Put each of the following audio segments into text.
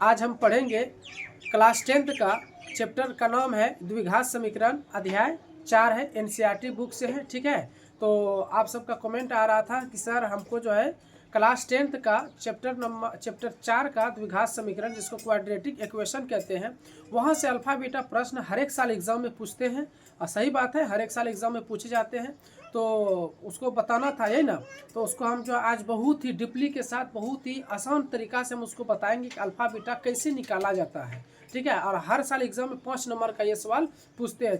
आज हम पढ़ेंगे क्लास 10th का चैप्टर का नाम है द्विघात समीकरण, अध्याय 4 है, एनसीईआरटी बुक से है। ठीक है, तो आप सबका कमेंट आ रहा था कि सर हमको जो है क्लास 10th का चैप्टर 4 का द्विघात समीकरण, जिसको क्वाड्रेटिक इक्वेशन कहते हैं, वहाँ से अल्फा बीटा प्रश्न हर एक साल एग्जाम में पूछते हैं। और सही बात है, हर एक साल एग्जाम में पूछे जाते हैं, तो उसको बताना था यही ना। तो उसको हम जो आज बहुत ही डीपली के साथ, बहुत ही आसान तरीका से हम उसको बताएंगे कि अल्फा बीटा कैसे निकाला जाता है। ठीक है, और हर साल एग्जाम में 5 नंबर का ये सवाल पूछते हैं,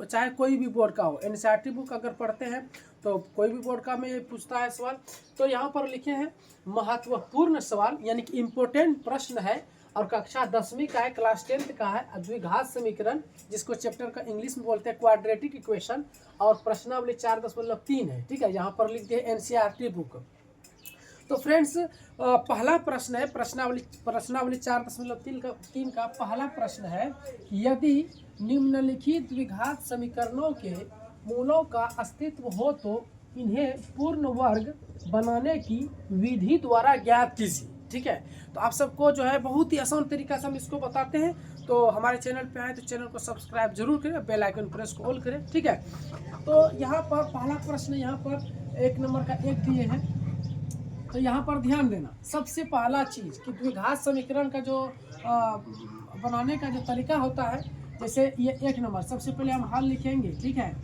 चाहे कोई भी बोर्ड का हो। एनसीईआरटी बुक अगर पढ़ते हैं तो कोई भी बोर्ड का में ये पूछता है सवाल। तो यहाँ पर लिखे हैं महत्वपूर्ण सवाल, यानी कि इम्पोर्टेंट प्रश्न है, और कक्षा 10वीं का है, क्लास 10th का है, द्विघात समीकरण, जिसको चैप्टर का इंग्लिश में बोलते हैं क्वाड्रेटिक इक्वेशन, और प्रश्नावली 4.3 है। ठीक है, यहाँ पर लिख दिए एनसीईआरटी बुक। तो फ्रेंड्स, पहला प्रश्न है प्रश्नावली 4.3 का पहला प्रश्न है, यदि निम्नलिखित द्विघात समीकरणों के मूलों का अस्तित्व हो तो इन्हें पूर्ण वर्ग बनाने की विधि द्वारा ज्ञात कीजिए। ठीक है, तो आप सबको जो है बहुत ही आसान तरीका से हम इसको बताते हैं। तो हमारे चैनल पे आए तो चैनल को सब्सक्राइब जरूर करें, बेल आइकन प्रेस को ऑल करें। ठीक है, तो यहाँ पर पहला प्रश्न, यहाँ पर 1 नंबर का 1 दिए हैं। तो यहाँ पर ध्यान देना, सबसे पहला चीज़ कि द्विघात समीकरण का जो बनाने का जो तरीका होता है, जैसे ये 1 नंबर, सबसे पहले हम हल लिखेंगे। ठीक है,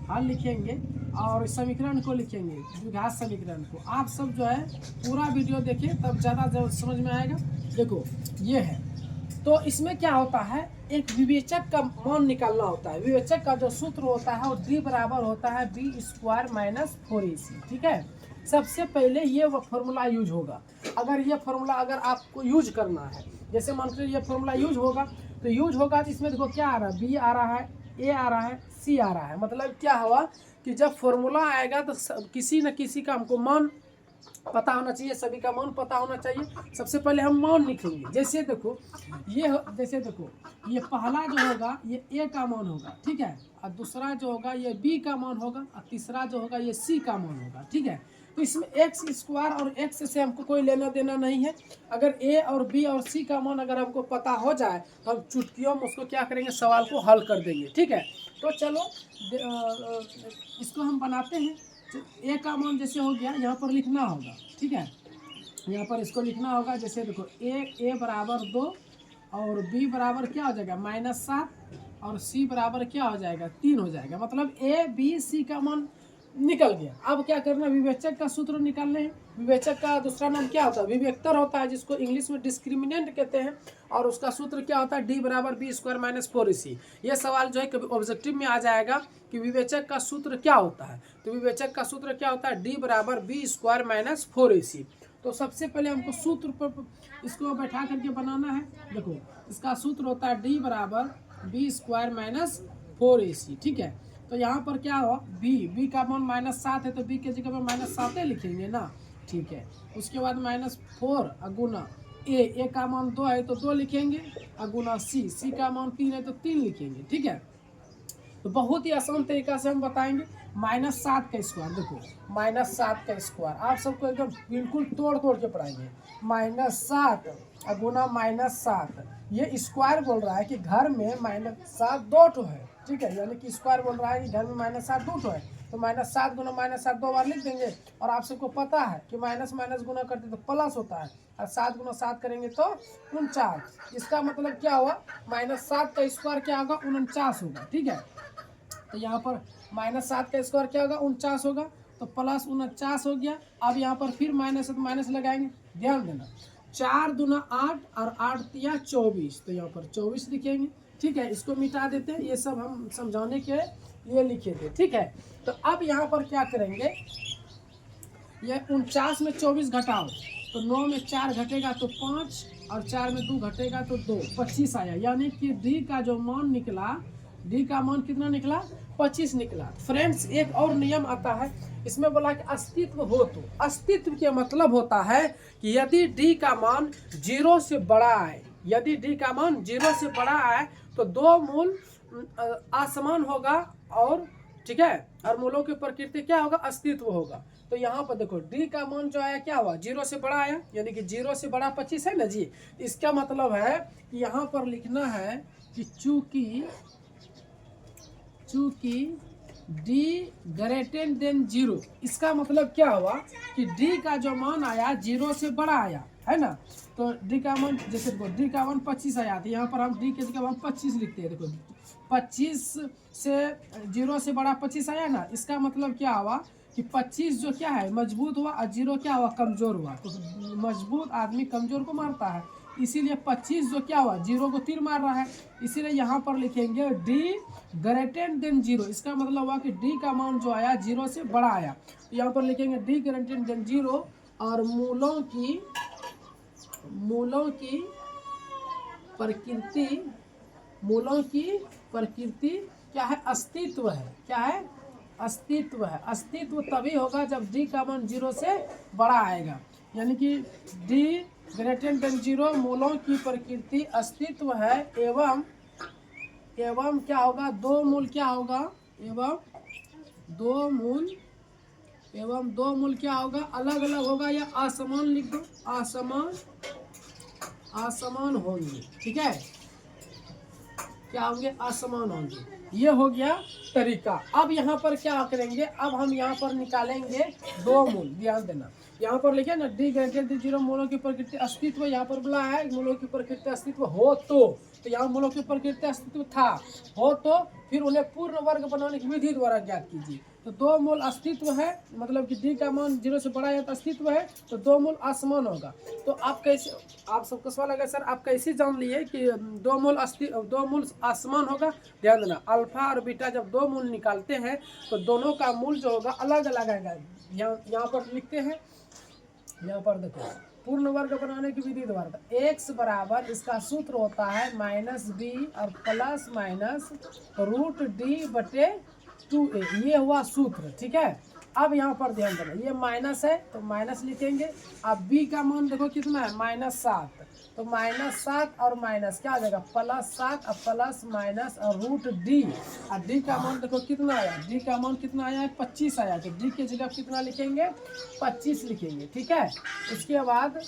हल लिखेंगे और समीकरण को लिखेंगे, द्विघात समीकरण को। आप सब जो है पूरा वीडियो देखिए, तब ज़्यादा समझ में आएगा। देखो ये है, तो इसमें क्या होता है, एक विवेचक का मान निकालना होता है। विवेचक का जो सूत्र होता है वो d बराबर होता है b² - 4ac। ठीक है, सबसे पहले ये वो फॉर्मूला यूज होगा। अगर ये फॉर्मूला अगर आपको यूज करना है, जैसे मान लीजिए ये फॉर्मूला यूज होगा, तो यूज होगा तो इसमें देखो क्या आ रहा है, b आ रहा है, a आ रहा है, c आ रहा है। मतलब क्या हुआ कि जब फॉर्मूला आएगा तो किसी न किसी का हमको मान पता होना चाहिए, सभी का मान पता होना चाहिए। सबसे पहले हम मान लिखेंगे। जैसे देखो ये पहला जो होगा ये a का मान होगा। ठीक है, और दूसरा जो होगा ये b का मान होगा, और तीसरा जो होगा ये c का मान होगा। ठीक है, तो इसमें x² और x से हमको कोई लेना देना नहीं है। अगर a और b और c का मान अगर हमको पता हो जाए तो हम चुटकियों में उसको क्या करेंगे, सवाल को हल कर देंगे। ठीक है, तो चलो इसको हम बनाते हैं। a का मान जैसे हो गया, यहाँ पर लिखना होगा। ठीक है, यहाँ पर इसको लिखना होगा। जैसे देखो a बराबर 2 और b बराबर क्या हो जाएगा -7 और c बराबर क्या हो जाएगा 3 हो जाएगा। मतलब a b c का मान निकल गया। अब क्या करना, विवेचक का सूत्र निकालने हैं। विवेचक का दूसरा नाम क्या होता है, विवेक्तर होता है, जिसको इंग्लिश में डिस्क्रिमिनेंट कहते हैं। और उसका सूत्र क्या होता है, d बराबर b² - 4ac। ये सवाल जो है कभी ऑब्जेक्टिव में आ जाएगा कि विवेचक का सूत्र क्या होता है। तो विवेचक का सूत्र क्या होता है, d बराबर b² - 4ac। तो सबसे पहले हमको सूत्र पर इसको बैठा करके बनाना है। देखो इसका सूत्र होता है d बराबर b² - 4ac। ठीक है, तो यहाँ पर क्या हुआ, b का मान -7 है, तो b के जगह में -7 लिखेंगे ना। ठीक है, उसके बाद -4 अगुना a का मान 2 है तो 2 लिखेंगे, अगुना c का मान 3 है तो 3 लिखेंगे। ठीक है, तो बहुत ही आसान तरीका से हम बताएंगे। -7 का स्क्वायर, देखो -7 का स्क्वायर आप सबको एकदम बिल्कुल तोड़ के पढ़ाएंगे। -7 अगुना -7, ये स्क्वायर बोल रहा है कि घर में -7 2 ठो है। ठीक है, यानी कि स्क्वायर बोल रहा है कि घर में -7 2 ठो है, तो -7 गुना -7 2 बार लिख देंगे। और आप सबको पता है कि माइनस गुना करते तो प्लस होता है, और 7 गुना 7 करेंगे तो 49। इसका मतलब क्या हुआ, -7 का स्क्वायर क्या होगा, 49 होगा। ठीक है, तो यहाँ पर -7 का स्क्वायर क्या होगा, 49 होगा, तो प्लस 49 हो गया। अब यहाँ पर फिर माइनस है तो माइनस लगाएंगे। ध्यान देना, 4 दूना 8 और 8 तिया 24, तो यहाँ पर 24 लिखेंगे। ठीक है, इसको मिटा देते हैं, ये सब हम समझाने के लिए लिखे थे। ठीक है, तो अब यहाँ पर क्या करेंगे, ये 49 में 24 घटाओ तो 9 में 4 घटेगा तो 5, और 4 में 2 घटेगा तो 2, 25 आया। यानी कि डी का जो मान निकला, डी का मान कितना निकला, 25 निकला। फ्रेंड्स, एक और नियम आता है, इसमें बोला कि अस्तित्व हो तो। अस्तित्व के मतलब होता है कि यदि डी का मान 0 से बड़ा आए, यदि डी का मान 0 से बड़ा आए तो दो मूल असमान होगा, और ठीक है, और मूलों की प्रकृति क्या होगा, अस्तित्व होगा। तो यहाँ पर देखो डी का मान जो आया क्या हुआ, 0 से बड़ा आया, यानी कि 0 से बड़ा 25 है ना जी। इसका मतलब है कि यहाँ पर लिखना है कि चूंकि डी ग्रेटर देन 0, इसका मतलब क्या हुआ कि डी का जो मान आया 0 से बड़ा आया है ना। तो डी का मान, जैसे देखो डी का मान 25 आया, तो यहाँ पर हम डी के जगह मान 25 लिखते हैं। देखो 25 से 0 से बड़ा 25 आया ना, इसका मतलब क्या हुआ कि 25 जो क्या है मजबूत हुआ और 0 क्या हुआ कमजोर हुआ। तो मजबूत आदमी कमजोर को मारता है, इसीलिए 25 जो क्या हुआ 0 को तीर मार रहा है, इसीलिए यहाँ पर लिखेंगे डी ग्रेटर देन 0। इसका मतलब हुआ कि डी का मान जो आया 0 से बड़ा आया, तो यहाँ पर लिखेंगे डी ग्रेटर देन 0। और मूलों की प्रकृति क्या है, अस्तित्व है। क्या है, अस्तित्व है। अस्तित्व तभी होगा जब डी का मान 0 से बड़ा आएगा, यानी कि डी ग्रेटर देन 0 मूलों की प्रकृति अस्तित्व है एवं क्या होगा, दो मूल क्या होगा, एवं दो मूल क्या होगा, अलग अलग होगा या असमान लिख दो, असमान होंगे। ठीक है, क्या होंगे, असमान होंगे। ये हो गया तरीका। अब यहाँ पर क्या करेंगे, अब हम यहाँ पर निकालेंगे दो मूल। ध्यान देना, यहाँ पर लिखे ना डी ग्रेटर देन 0 मूलों की प्रकृति अस्तित्व, यहाँ पर बोला है मूलों की प्रकृति अस्तित्व हो तो यहाँ मूलों की प्रकृति अस्तित्व था, हो तो फिर उन्हें पूर्ण वर्ग बनाने की विधि द्वारा ज्ञात कीजिए। तो दो मूल अस्तित्व है, मतलब कि डी का मान 0 से बड़ा है तो अस्तित्व है, तो दो मूल असमान होगा। तो आप कैसे, आप सबको सवाल लगा सर आप कैसे जान लिए कि दो मूल असमान होगा। ध्यान देना, अल्फा और बीटा जब दो मूल निकालते हैं तो दोनों का मूल जो होगा अलग अलग आएगा। यहाँ पर लिखते हैं, यहाँ पर देखो पूर्ण वर्ग बनाने की विधि द्वारा x बराबर, इसका सूत्र होता है -b और प्लस माइनस √d/2a, ये हुआ सूत्र। ठीक है, अब यहाँ पर ध्यान देना ये माइनस है तो माइनस लिखेंगे। अब b का मान देखो कितना है -7, तो -7 और माइनस क्या आ जाएगा +7 और प्लस माइनस और √d। और d का मान देखो कितना आया, d का मान कितना आया है 25 आया, तो d की जगह कितना लिखेंगे 25 लिखेंगे। ठीक है, इसके बाद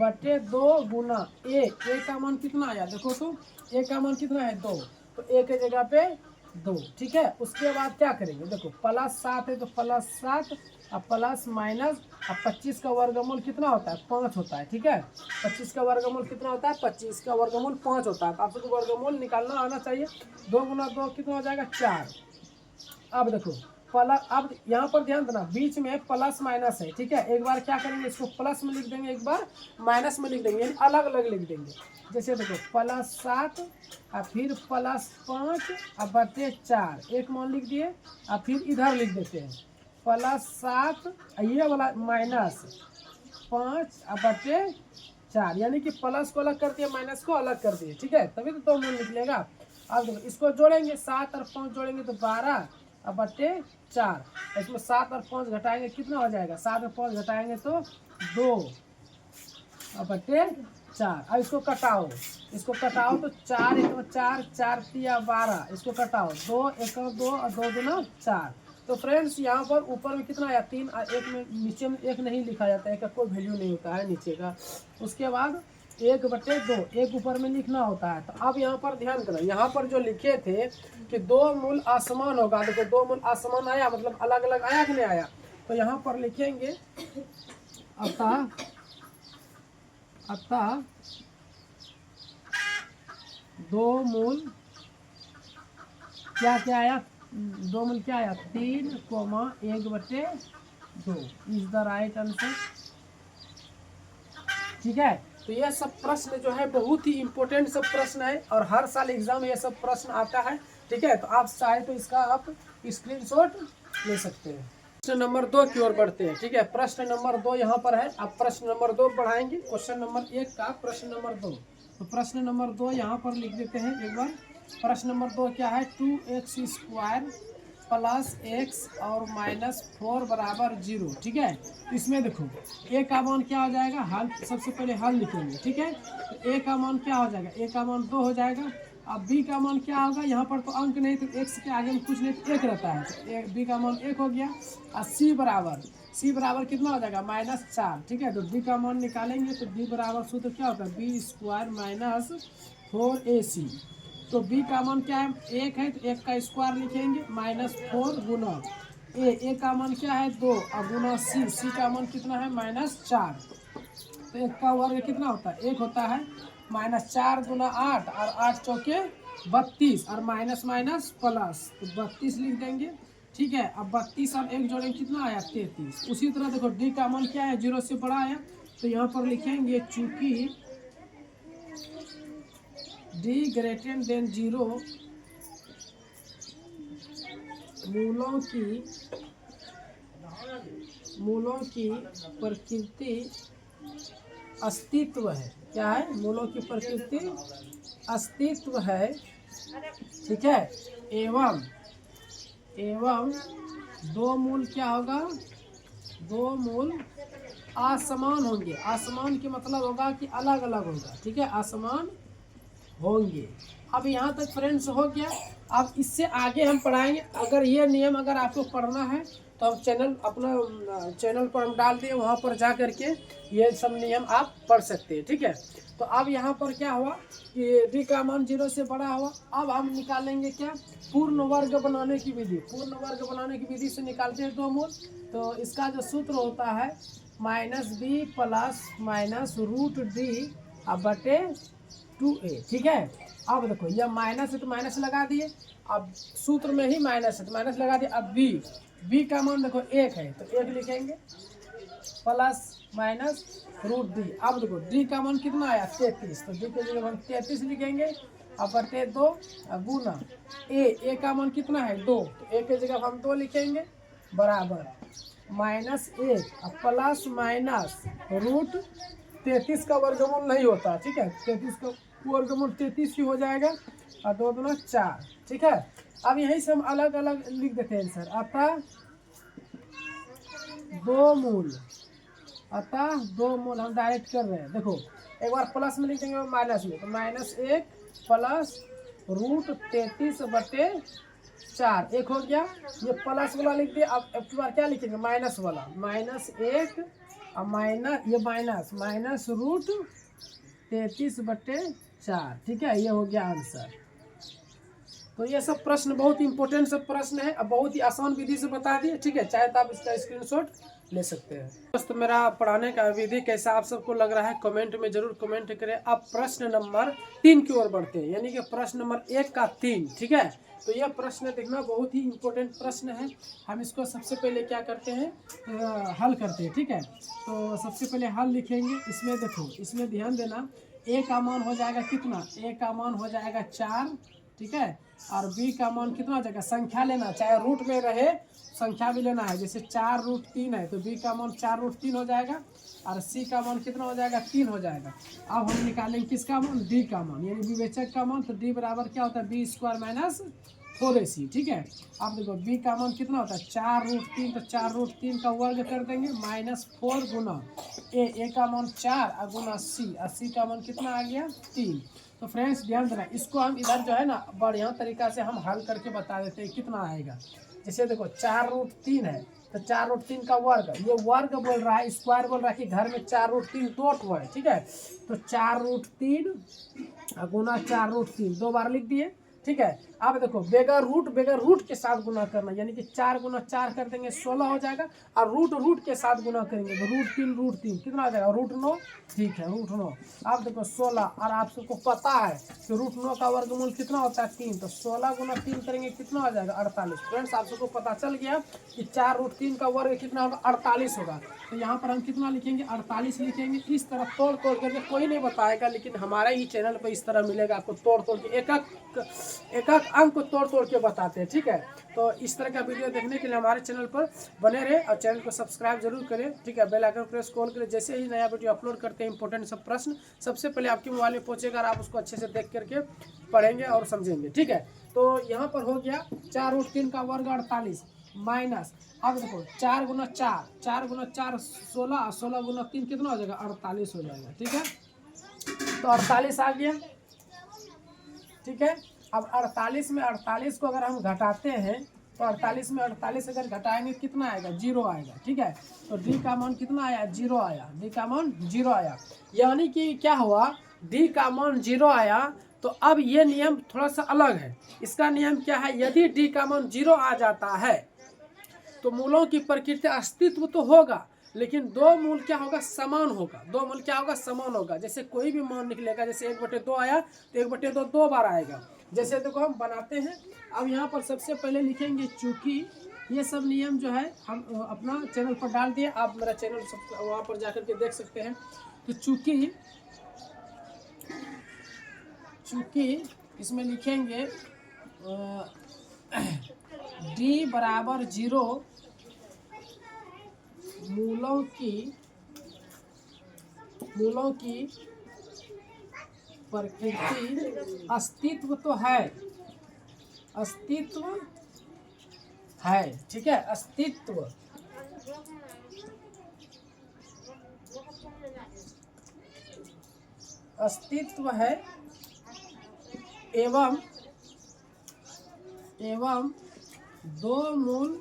/2 गुना a का मान कितना आया, देखो तो a का मान कितना है 2, तो a के जगह पे 2। ठीक है, उसके बाद क्या करेंगे, देखो +7 है तो +7 और प्लस माइनस, अब 25 का वर्गमूल कितना होता है 5 होता है। ठीक है, 25 का वर्गमूल कितना होता है, 25 का वर्गमूल 5 होता है। तो आप सबको वर्गमूल निकालना आना चाहिए। 2 गुना 2 कितना हो जाएगा 4। अब देखो अब यहाँ पर ध्यान देना बीच में प्लस माइनस है। ठीक है, एक बार क्या करेंगे इसको प्लस में लिख देंगे, एक बार माइनस में लिख देंगे, यानी अलग अलग लिख देंगे। जैसे देखो +7 और फिर +5 और /4, एक मान लिख दिए और फिर इधर लिख देते हैं +7 ये वाला -5 और /4, यानी कि प्लस को अलग कर दिए माइनस को अलग कर दिए। ठीक है, तभी तो 2 मूल निकलेगा। अब देखो इसको जोड़ेंगे, 7 और 5 जोड़ेंगे तो 12 और /4, इसमें 7 और 5 घटाएंगे कितना हो जाएगा, 7 और 5 घटाएंगे तो 2 और /4। अब इसको कटाओ, तो 4 × 4, 4 × 3 12, इसको कटाओ 2 × 1 2 और 2 दूना 4। तो फ्रेंड्स यहाँ पर ऊपर में कितना आया 3 और एक में नीचे में 1 नहीं लिखा जाता है, का कोई वैल्यू नहीं होता है नीचे का। उसके बाद 1/2 एक ऊपर में लिखना होता है। तो अब यहाँ पर ध्यान करो, यहाँ पर जो लिखे थे कि 2 मूल असमान होगा, देखो 2 मूल असमान आया मतलब अलग अलग आया कि नहीं आया। तो यहाँ पर लिखेंगे अतः 2 मूल क्या आया, 2 मूल क्या आया 3,1/2 इज द राइट आंसर। ठीक है, तो यह सब प्रश्न जो है बहुत ही इम्पोर्टेंट सब प्रश्न है और हर साल एग्जाम में यह सब प्रश्न आता है। ठीक है, तो आप चाहे तो इसका आप स्क्रीनशॉट ले सकते हैं। प्रश्न नंबर 2 की ओर बढ़ते हैं। ठीक है, प्रश्न नंबर 2 यहाँ पर है। आप प्रश्न नंबर 2 बढ़ाएंगे, क्वेश्चन नंबर 1 का प्रश्न नंबर 2। तो प्रश्न नंबर 2 यहाँ पर लिख देते हैं एक बार। प्रश्न नंबर 2 क्या है, 2x² + x और -4 = 0। ठीक है, इसमें देखो a का मान क्या हो जाएगा, हल सबसे पहले हल लिखेंगे। ठीक है, तो a का मान क्या हो जाएगा, a का मान 2 हो जाएगा अब बी का मान क्या होगा, यहाँ पर तो अंक नहीं तो एक्स के आगे में कुछ नहीं तो एक रहता है, तो बी का मान 1 हो गया। और सी बराबर कितना हो जाएगा -4, ठीक है। तो डी का मान निकालेंगे तो डी बराबर सूत्र क्या होता है, b² - 4ac। तो बी का मान क्या है 1 है, तो 1 का स्क्वायर लिखेंगे -4 गुना ए का मान क्या है 2 और गुना सी का मान कितना है -4। तो 1 का वर्ग कितना होता है 1 होता है, -4 गुना 8 और 8 चौके 32 और माइनस माइनस प्लस, तो 32 लिख देंगे, ठीक है। अब 32 और 1 जोड़ेंगे कितना आया 33। उसी तरह देखो डी का मान क्या है 0 से बड़ा आया, तो यहाँ पर लिखेंगे चूंकि डी ग्रेटर देन 0 मूलों की प्रकृति अस्तित्व है, क्या है मूलों की प्रकृति अस्तित्व है, ठीक है। एवं दो मूल क्या होगा, दो मूल असमान होंगे। असमान के मतलब होगा कि अलग अलग होगा, ठीक है, असमान होंगे। अब यहाँ तक फ्रेंड्स हो गया। अब इससे आगे हम पढ़ाएंगे। अगर ये नियम अगर आपको पढ़ना है तो हम अपना चैनल पर हम डाल दिए, वहाँ पर जा करके ये सब नियम आप पढ़ सकते हैं, ठीक है। तो अब यहाँ पर क्या हुआ कि डी का मान 0 से बड़ा हुआ। अब हम निकालेंगे क्या, पूर्ण वर्ग बनाने की विधि। पूर्ण वर्ग बनाने की विधि से निकालते हैं दो मूल। तो इसका जो सूत्र होता है -b + -√d बटे 2a, ठीक है। अब देखो यह माइनस है तो माइनस लगा दिए, अब सूत्र में ही माइनस है तो माइनस लगा दिए। अब b का मान देखो 1 है तो 1 लिखेंगे ±√d। अब देखो d का मान कितना आया 33, तो d के जगह हम 33 लिखेंगे। अब बटे 2 गुना a का मान कितना है 2, तो a के जगह हम 2 लिखेंगे बराबर -1 प्लस माइनस √33 का वर्गमूल नहीं होता, ठीक है। 33 का वर्गमूल 33 ही हो जाएगा और 2 दूना 4, ठीक है। अब यहीं से हम अलग अलग लिख देते हैं सर। अतः दो मूल हम डायरेक्ट कर रहे हैं। देखो एक बार प्लस में लिखेंगे और माइनस में, तो -1 प्लस √33 बटे 4 1 हो गया। ये प्लस वाला लिख दिया। अब एक बार क्या लिखेंगे माइनस वाला, -1 और माइनस √33 बटे 4, ठीक है। ये हो गया आंसर। तो ये सब प्रश्न बहुत इंपॉर्टेंट सब प्रश्न है, अब बहुत ही आसान विधि से बता दिए, ठीक है। चाहे तो आप इसका स्क्रीनशॉट ले सकते हैं। दोस्तों मेरा पढ़ाने का विधि कैसा आप सबको लग रहा है कमेंट में जरूर कमेंट करें। अब प्रश्न नंबर 3 की ओर बढ़ते हैं, यानी कि प्रश्न नंबर 1 का 3, ठीक है। तो यह प्रश्न देखना बहुत ही इंपॉर्टेंट प्रश्न है। हम इसको सबसे पहले क्या करते हैं हल करते हैं, ठीक है। तो सबसे पहले हल लिखेंगे। इसमें देखो, इसमें ध्यान देना, a का मान हो जाएगा कितना, a का मान हो जाएगा 4, ठीक है। और b का मान कितना हो जाएगा, संख्या लेना, चाहे रूट में रहे संख्या भी लेना है। जैसे 4√3 है तो b का मान 4√3 हो जाएगा और c का मान कितना हो जाएगा 3 हो जाएगा। अब हम निकालेंगे किसका मान, d का मान, यानी विवेचक का मान। तो d बराबर क्या होता है b² - 4ac, ठीक है। अब देखो b का मान कितना होता है 4√3, तो 4√3 का वर्ग कर देंगे -4 गुना a का मान 4 और गुना c, और c का मान कितना आ गया 3। तो फ्रेंड्स ध्यान देना, इसको हम इधर जो है ना बढ़िया तरीका से हम हल करके बता देते हैं कितना आएगा। जैसे देखो 4√3 है तो 4√3 का वर्ग, ये वर्ग बोल रहा है, स्क्वायर बोल रहा है कि घर में 4√3 दो ठो है, ठीक है। तो 4√3 गुना 4√3 दो बार लिख दिए, ठीक है। अब देखो बेगर रूट के साथ गुना करना, यानी कि 4 गुना 4 कर देंगे 16 हो जाएगा, और रूट के साथ गुना करेंगे तो √3 कितना आ जाएगा √9, ठीक है √9। अब देखो 16, और आप सबको पता है कि √9 का वर्गमूल कितना होता है 3, तो 16 गुना 3 करेंगे कितना हो जाएगा 48। फ्रेंड्स आप सबको पता चल गया कि 4√3 का वर्ग कितना होगा 48 होगा। तो यहाँ पर हम कितना लिखेंगे 48 लिखेंगे। इस तरह तोड़ करके कोई नहीं बताएगा, लेकिन हमारे ही चैनल पर इस तरह मिलेगा आपको, तोड़ के एक अंक को तोड़ के बताते हैं, ठीक है। तो इस तरह का वीडियो देखने के लिए हमारे चैनल पर बने रहे और चैनल को सब्सक्राइब जरूर करें, ठीक है। बेल आइकन प्रेस कॉल करें, जैसे ही नया वीडियो अपलोड करते हैं इंपॉर्टेंट सब प्रश्न सबसे पहले आपके मोबाइल में पहुंचेगा और आप उसको अच्छे से देख करके पढ़ेंगे और समझेंगे, ठीक है। तो यहाँ पर हो गया 4√3 का वर्ग 48 माइनस, अब देखो 4 गुना 4 16, 16 गुना 3 कितना हो जाएगा 48 हो जाएगा, ठीक है। तो 48 आ गया, ठीक है। अब 48 में 48 को अगर हम घटाते हैं तो 48 में 48 अगर घटाएंगे कितना आएगा, 0 आएगा, ठीक है। तो डी का मान कितना आया, 0 आया, डी का मान 0 आया। यानी कि क्या हुआ, डी का मान 0 आया। तो अब ये नियम थोड़ा सा अलग है। इसका नियम क्या है, यदि डी का मान 0 आ जाता है तो मूलों की प्रकृति अस्तित्व तो होगा, लेकिन दो मूल क्या होगा, समान होगा। दो मूल क्या होगा, समान होगा। जैसे कोई भी मान निकलेगा, जैसे 1/2 आया तो 1/2 दो बार आएगा। जैसे देखो हम बनाते हैं। अब यहाँ पर सबसे पहले लिखेंगे चूंकि, ये सब नियम जो है हम अपना चैनल पर डाल दिए, आप मेरा चैनल सब वहाँ पर जाकर के देख सकते हैं। तो चूंकि इसमें लिखेंगे डी बराबर 0 मूलों की प्रकृति अस्तित्व तो है, अस्तित्व है, ठीक है, अस्तित्व है एवं दो मूल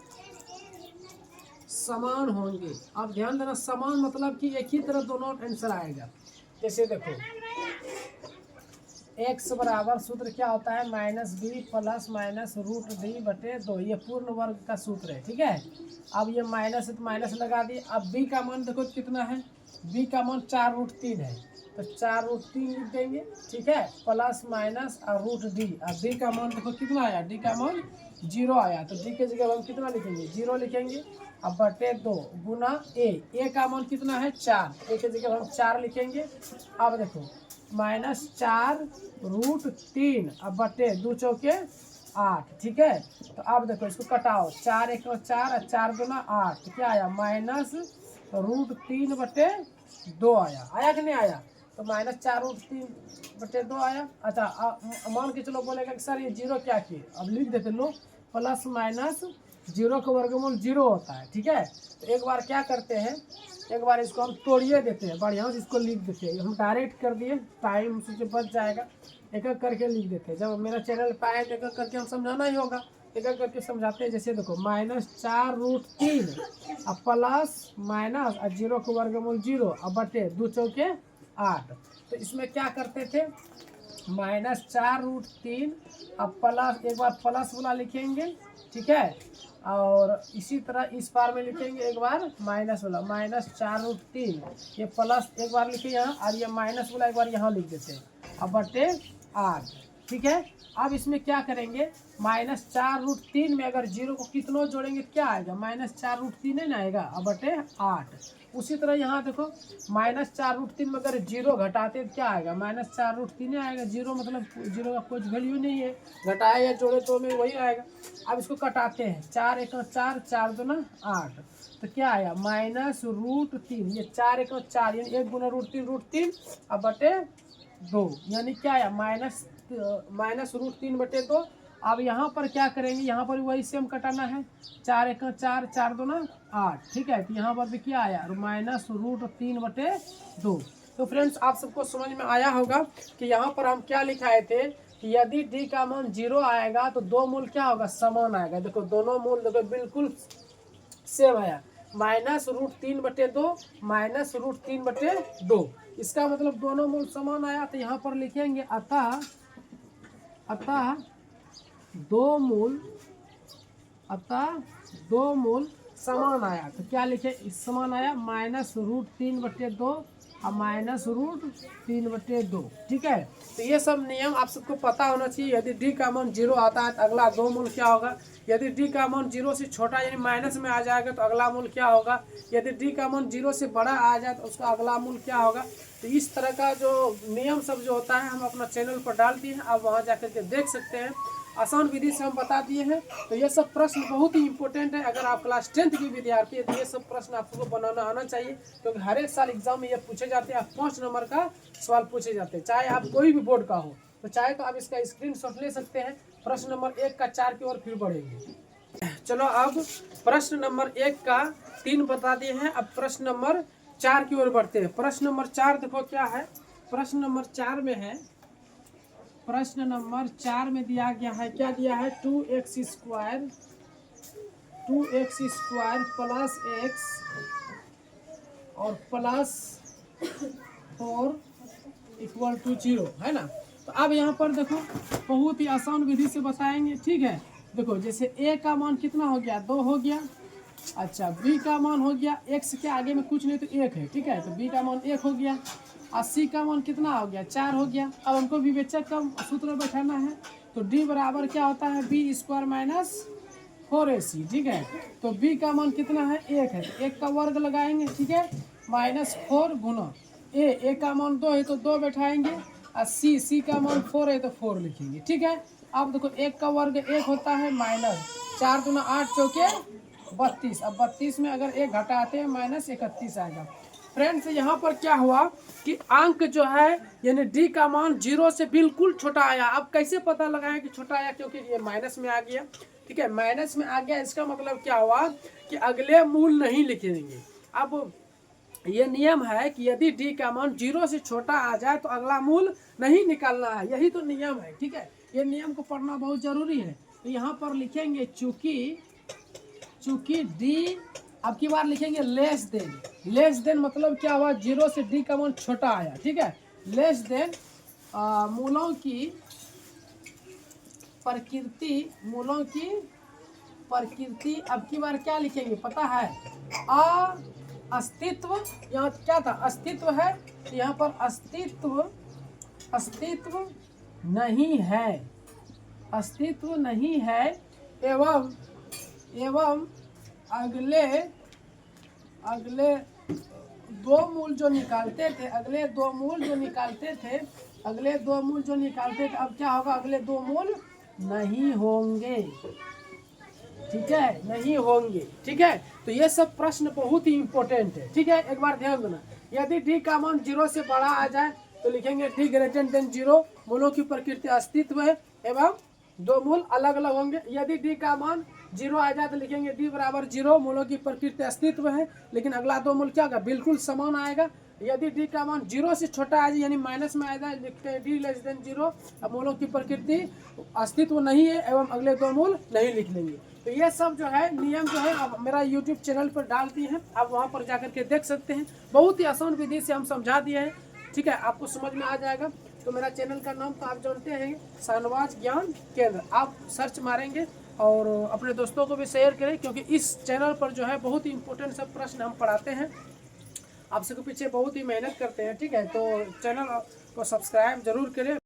समान होंगे। अब ध्यान देना, समान मतलब कि एक ही तरह दोनों आंसर आएगा। जैसे देखो x बराबर सूत्र क्या होता है, -b plus minus root D बटे 2, ये पूर्ण वर्ग का सूत्र है, ठीक है। अब ये माइनस है तो माइनस लगा दिए। अब b का मान देखो कितना है, b का मान 4√3 है, तो 4√3 लिख देंगे, ठीक है, प्लस माइनस और रूट डी। अब d का मान देखो कितना आया, d का मान 0 आया, तो d के जगह हम कितना लिखेंगे, 0 लिखेंगे। अब बटे 2 गुना a का मान कितना है, 4, a के जगह हम 4 लिखेंगे। अब देखो -4√3 अब बटे 2 चौके 8, ठीक है। तो अब देखो इसको कटाओ, 4 1 4 और 4 2 8, तो क्या आया, -√3 बटे 2 आया कि नहीं आया। तो -4√3 बटे 2 आया। अच्छा मान के चलो, बोलेगा कि सर ये 0 क्या किए, अब लिख देते लो, प्लस माइनस 0 का वर्गमूल 0 होता है, ठीक है। तो एक बार क्या करते हैं, एक बार इसको हम तोड़िए देते हैं, बढ़िया से इसको लिख देते हैं। हम डायरेक्ट कर दिए, टाइम से बच जाएगा, एक एक करके लिख देते हैं। जब मेरा चैनल पे आए तो एक एक करके हम समझाना ही होगा, एक एक करके समझाते हैं। जैसे देखो -4√3 अब प्लस माइनस और 0 का वर्गमूल 0 अब बटे 2 चौके 8। तो इसमें क्या करते थे, -4√3 अब प्लस, एक बार प्लस वाला लिखेंगे, ठीक है, और इसी तरह इस बार में लिखेंगे एक बार माइनस वाला, -4√3 ये प्लस एक बार लिखे यहाँ, और ये माइनस वाला एक बार यहाँ लिख देते हैं, अब बटे 8, ठीक है। अब इसमें क्या करेंगे, -4√3 में अगर 0 को कितनों जोड़ेंगे क्या आएगा, -4√3 है ना आएगा, अब बटे 8। उसी तरह यहाँ देखो -4√3 में अगर 0 घटाते तो क्या आएगा, -4√3 आएगा, 0 मतलब 0 का कुछ वैल्यू नहीं है, घटाए या जोड़े तो में वही आएगा। अब इसको कटाते हैं, 4 1 4 4 2 8, तो क्या आया, -√3, ये 4 1 4 यानी 1 गुना √3 अब बटे 2, यानी क्या आया, -√3 बटे 2। अब यहाँ पर क्या करेंगे, यहाँ पर वही सेम कटाना है, 4 1 4 4 2 8, ठीक है। तो यहाँ पर भी क्या आया, -√3 बटे 2। तो फ्रेंड्स आप सबको समझ में आया होगा कि यहाँ पर हम क्या लिखाए थे कि यदि डी का मान 0 आएगा तो दो मूल क्या होगा, समान आएगा। देखो दोनों मूल देखो बिल्कुल सेम आया, -√3 बटे 2 -√3 बटे 2, इसका मतलब दोनों मूल समान आया। तो यहाँ पर लिखेंगे अतः दो मूल समान आया। तो क्या लिखे, समान आया, -√3 बटे 2 और -√3 बटे 2, ठीक है। तो ये सब नियम आप सबको पता होना चाहिए। यदि डी का मान 0 आता है तो अगला दो मूल क्या होगा, यदि डी का मान 0 से छोटा यानी माइनस में आ जाएगा तो अगला मूल क्या होगा, यदि डी का मान 0 से बड़ा आ जाए तो उसका अगला मूल क्या होगा। तो इस तरह का जो नियम सब जो होता है हम अपना चैनल पर डाल दिए हैं, आप वहाँ जाकर के देख सकते हैं, आसान विधि से हम बता दिए हैं। तो ये सब प्रश्न बहुत ही इंपॉर्टेंट है, अगर आप क्लास 10th की विद्यार्थी है तो ये सब प्रश्न आपको बनाना आना चाहिए, क्योंकि हर एक साल एग्जाम में ये पूछे जाते हैं, 5 नंबर का सवाल पूछे जाते हैं, चाहे आप कोई भी बोर्ड का हो। तो चाहे तो आप इसका स्क्रीनशॉट ले सकते हैं। प्रश्न नंबर 1 का 4 की ओर फिर बढ़ेंगे। चलो अब प्रश्न नंबर 1 का 3 बता दिए हैं, अब प्रश्न नंबर 4 की ओर बढ़ते हैं। प्रश्न नंबर 4 देखो क्या है, प्रश्न नंबर 4 में है प्रश्न नंबर 4 में दिया गया है, क्या दिया है, 2x स्क्वायर प्लस x और प्लस 4 इक्वल टू 0 है ना। तो अब यहाँ पर देखो बहुत ही आसान विधि से बताएंगे, ठीक है। देखो जैसे a का मान कितना हो गया, 2 हो गया। अच्छा b का मान हो गया, x के आगे में कुछ नहीं तो 1 है, ठीक है। तो b का मान 1 हो गया और c का मान कितना हो गया, 4 हो गया। अब हमको विवेचक का सूत्र बैठाना है, तो d बराबर क्या होता है, b स्क्वायर माइनस 4ac, ठीक है। तो b का मान कितना है, 1 है, तो 1 का वर्ग लगाएंगे, ठीक है, माइनस 4 गुना a का मान 2 है तो 2 बैठाएंगे और c का मान 4 है तो 4 लिखेंगे, ठीक है। अब देखो 1 का वर्ग 1 होता है, माइनस 4 दूना 8 चौके 32। अब 32 में अगर 1 घटाते हैं माइनस 31 आएगा। फ्रेंड्स यहाँ पर क्या हुआ कि अंक जो है यानी डी का मान 0 से बिल्कुल छोटा आया। अब कैसे पता लगाएं कि छोटा आया, क्योंकि ये माइनस में आ गया, ठीक है, माइनस में आ गया। इसका मतलब क्या हुआ कि अगले मूल नहीं लिखेंगे। अब ये नियम है कि यदि डी का मान 0 से छोटा आ जाए तो अगला मूल नहीं निकालना है, यही तो नियम है, ठीक है। ये नियम को पढ़ना बहुत जरूरी है। तो यहाँ पर लिखेंगे चूंकि डी अब की बार लिखेंगे लेस देन मतलब क्या हुआ, 0 से डी का मान छोटा आया, ठीक है। लेस देन मूलों की प्रकृति अब की बार क्या लिखेंगे पता है, अस्तित्व। यहाँ क्या था, अस्तित्व है, तो यहाँ पर अस्तित्व नहीं है एवं अगले दो मूल जो निकालते थे, अब क्या होगा, अगले 2 मूल नहीं होंगे, ठीक है, नहीं होंगे, ठीक है। तो ये सब प्रश्न बहुत ही इंपॉर्टेंट है, ठीक है। एक बार ध्यान देना, यदि डी का मान 0 से बड़ा आ जाए तो लिखेंगे डी ग्रेटर देन 0, मूलों की प्रकृति अस्तित्व है एवं 2 मूल अलग अलग होंगे। यदि डी का मान 0 आ जाए तो लिखेंगे डी बराबर 0, मूलों की प्रकृति अस्तित्व है, लेकिन अगला 2 मूल क्या होगा, बिल्कुल समान आएगा। यदि डी का मान 0 से छोटा आ जाए यानी माइनस में आ जाए, लिखते हैं डी लेस देन 0, अब मूलों की प्रकृति अस्तित्व नहीं है एवं अगले 2 मूल नहीं लिख लेंगे। तो ये सब जो है नियम जो है अब मेरा YouTube चैनल पर डाल दिए हैं, आप वहाँ पर जाकर के देख सकते हैं। बहुत ही आसान विधि से हम समझा दिए हैं, ठीक है, आपको समझ में आ जाएगा। तो मेरा चैनल का नाम तो आप जानते हैं, शाहनवाज ज्ञान केंद्र, आप सर्च मारेंगे और अपने दोस्तों को भी शेयर करें, क्योंकि इस चैनल पर जो है बहुत ही इंपॉर्टेंट सब प्रश्न हम पढ़ाते हैं। आप सबके पीछे बहुत ही मेहनत करते हैं, ठीक है। तो चैनल को सब्सक्राइब जरूर करें।